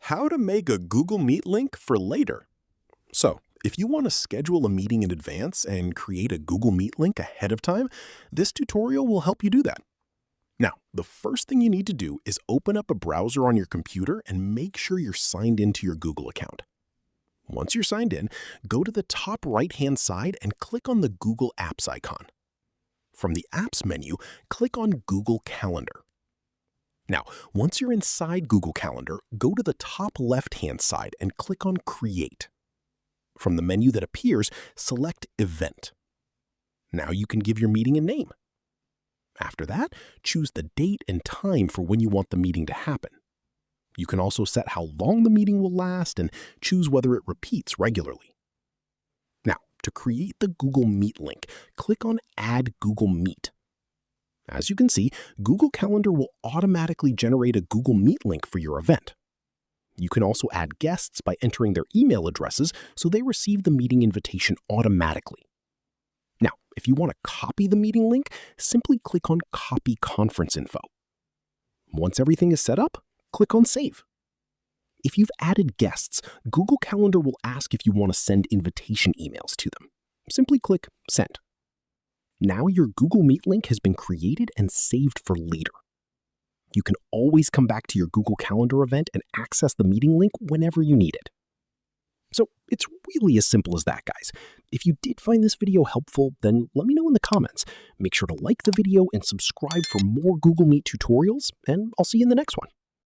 How to make a Google Meet link for later. So, if you want to schedule a meeting in advance and create a Google Meet link ahead of time, this tutorial will help you do that. Now, the first thing you need to do is open up a browser on your computer and make sure you're signed into your Google account. Once you're signed in, go to the top right-hand side and click on the Google Apps icon. From the Apps menu, click on Google Calendar. Now, once you're inside Google Calendar, go to the top left-hand side and click on Create. From the menu that appears, select Event. Now you can give your meeting a name. After that, choose the date and time for when you want the meeting to happen. You can also set how long the meeting will last and choose whether it repeats regularly. Now, to create the Google Meet link, click on Add Google Meet. As you can see, Google Calendar will automatically generate a Google Meet link for your event. You can also add guests by entering their email addresses so they receive the meeting invitation automatically. Now, if you want to copy the meeting link, simply click on Copy Conference Info. Once everything is set up, click on Save. If you've added guests, Google Calendar will ask if you want to send invitation emails to them. Simply click Send. Now your Google Meet link has been created and saved for later. You can always come back to your Google Calendar event and access the meeting link whenever you need it. So it's really as simple as that, guys. If you did find this video helpful, then let me know in the comments. Make sure to like the video and subscribe for more Google Meet tutorials, and I'll see you in the next one.